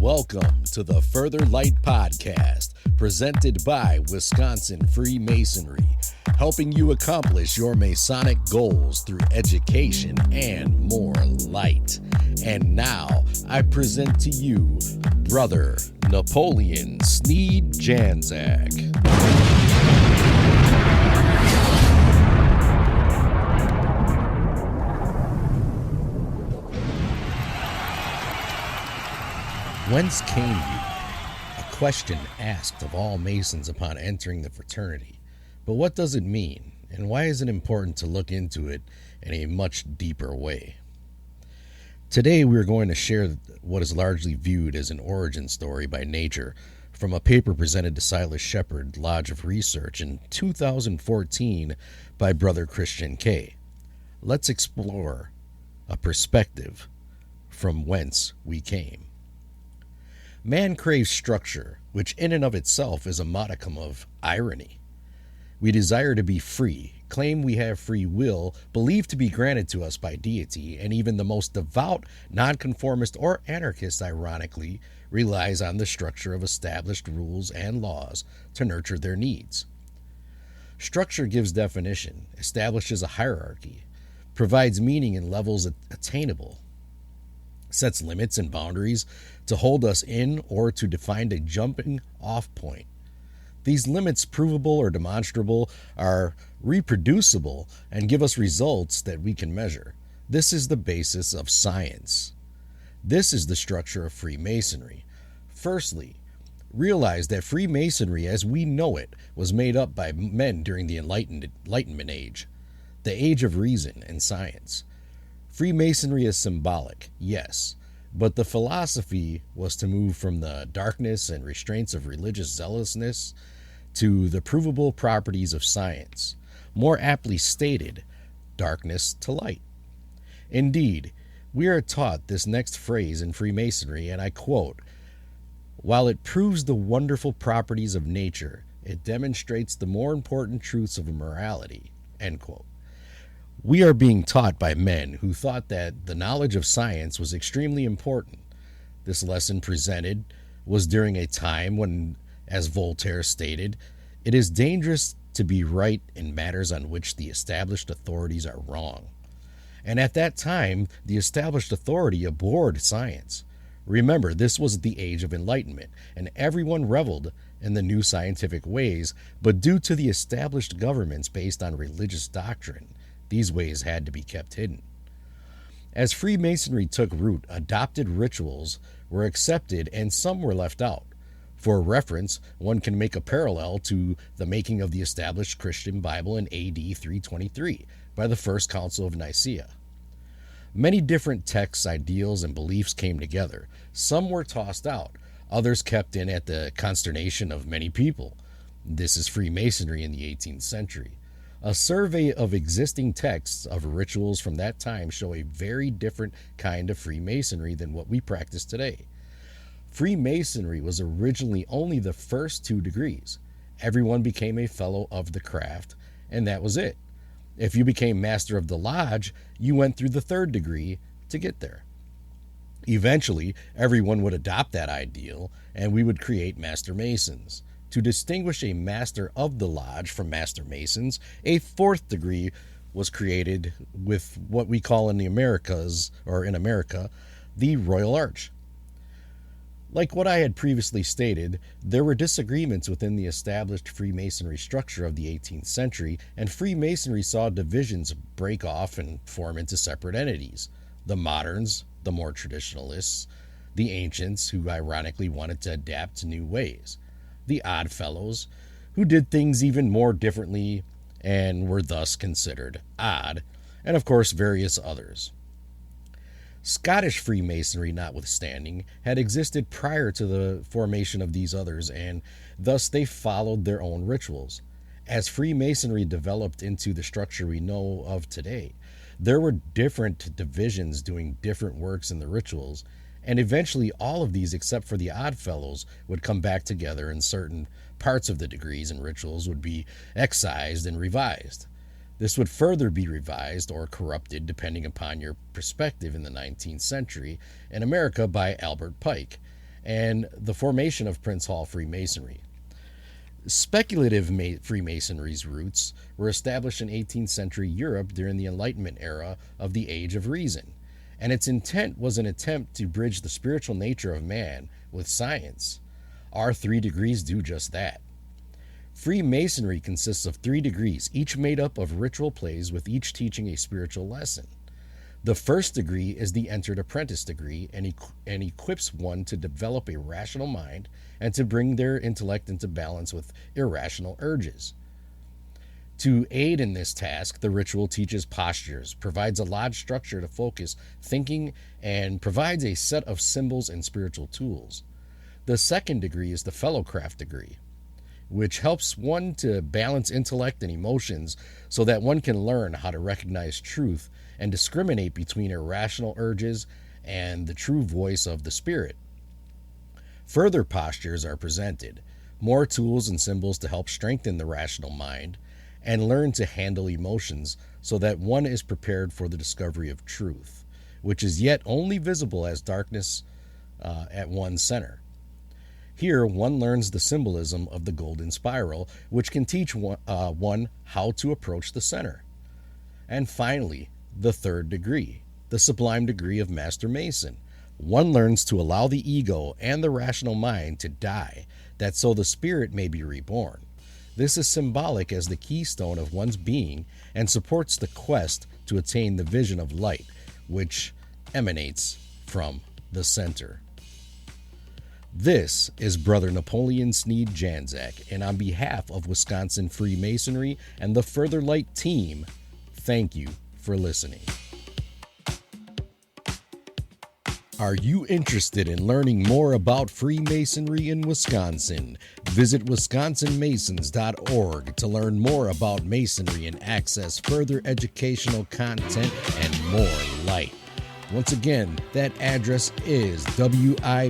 Welcome to the Further Light Podcast, presented by Wisconsin Freemasonry, helping you accomplish your Masonic goals through education and more light. And now, I present to you Brother Napoleon Sneed Janczak. Whence came you? A question asked of all Masons upon entering the fraternity. But what does it mean, and why is it important to look into it in a much deeper way? Today we are going to share what is largely viewed as an origin story by nature from a paper presented to Silas Shepard Lodge of Research in 2014 by Brother Christian K. Let's explore a perspective from whence we came. Man craves structure, which in and of itself is a modicum of irony. We desire to be free, claim we have free will, believed to be granted to us by deity, and even the most devout nonconformist or anarchist, ironically, relies on the structure of established rules and laws to nurture their needs. Structure gives definition, establishes a hierarchy, provides meaning in levels attainable, sets limits and boundaries to hold us in or to define a jumping off point. These limits, provable or demonstrable, are reproducible and give us results that we can measure. This is the basis of science. This is the structure of Freemasonry. Firstly, realize that Freemasonry as we know it was made up by men during the Enlightenment age, the age of reason and science. Freemasonry is symbolic, yes, but the philosophy was to move from the darkness and restraints of religious zealousness to the provable properties of science. More aptly stated, darkness to light. Indeed, we are taught this next phrase in Freemasonry, and I quote, "While it proves the wonderful properties of nature, it demonstrates the more important truths of morality," end quote. We are being taught by men who thought that the knowledge of science was extremely important. This lesson presented was during a time when, as Voltaire stated, it is dangerous to be right in matters on which the established authorities are wrong. And at that time, the established authority abhorred science. Remember, this was the age of enlightenment, and everyone reveled in the new scientific ways, but due to the established governments based on religious doctrine, these ways had to be kept hidden. As Freemasonry took root, adopted rituals were accepted and some were left out. For reference, one can make a parallel to the making of the established Christian Bible in AD 323 by the First Council of Nicaea. Many different texts, ideals, and beliefs came together. Some were tossed out, others kept in at the consternation of many people. This is Freemasonry in the 18th century. A survey of existing texts of rituals from that time show a very different kind of Freemasonry than what we practice today. Freemasonry was originally only the first 2 degrees. Everyone became a fellow of the craft, and that was it. If you became master of the lodge, you went through the 3rd degree to get there. Eventually, everyone would adopt that ideal, and we would create Master Masons. To distinguish a master of the lodge from master masons, a 4th degree was created with what we call in America, the Royal Arch. Like what I had previously stated, there were disagreements within the established Freemasonry structure of the 18th century, and Freemasonry saw divisions break off and form into separate entities. The moderns, the more traditionalists, the ancients, who ironically wanted to adapt to new ways, the odd fellows, who did things even more differently and were thus considered odd, and of course various others. Scottish Freemasonry, notwithstanding, had existed prior to the formation of these others, and thus they followed their own rituals. As Freemasonry developed into the structure we know of today, there were different divisions doing different works in the rituals, and eventually all of these, except for the odd fellows, would come back together, and certain parts of the degrees and rituals would be excised and revised. This would further be revised or corrupted depending upon your perspective in the 19th century in America by Albert Pike, and the formation of Prince Hall Freemasonry. Speculative Freemasonry's roots were established in 18th century Europe during the Enlightenment era of the Age of Reason, and its intent was an attempt to bridge the spiritual nature of man with science. Our 3 degrees do just that. Freemasonry consists of 3 degrees, each made up of ritual plays with each teaching a spiritual lesson. The first degree is the entered apprentice degree and equips one to develop a rational mind and to bring their intellect into balance with irrational urges. To aid in this task, the ritual teaches postures, provides a lodge structure to focus thinking, and provides a set of symbols and spiritual tools. The second degree is the fellowcraft degree, which helps one to balance intellect and emotions so that one can learn how to recognize truth and discriminate between irrational urges and the true voice of the spirit. Further postures are presented, more tools and symbols to help strengthen the rational mind and learn to handle emotions so that one is prepared for the discovery of truth, which is yet only visible as darkness at one's center. Here, one learns the symbolism of the golden spiral, which can teach one how to approach the center. And finally, the third degree, the sublime degree of Master Mason. One learns to allow the ego and the rational mind to die, that so the spirit may be reborn. This is symbolic as the keystone of one's being and supports the quest to attain the vision of light, which emanates from the center. This is Brother Napoleon Sneed Janczak, and on behalf of Wisconsin Freemasonry and the Further Light team, thank you for listening. Are you interested in learning more about Freemasonry in Wisconsin? Visit wisconsinmasons.org to learn more about Masonry and access further educational content and more light. Once again, that address is wimasons.org.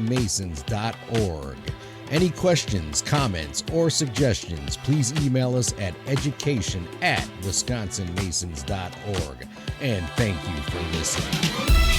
Any questions, comments, or suggestions, please email us at education@wisconsinmasons.org. And thank you for listening.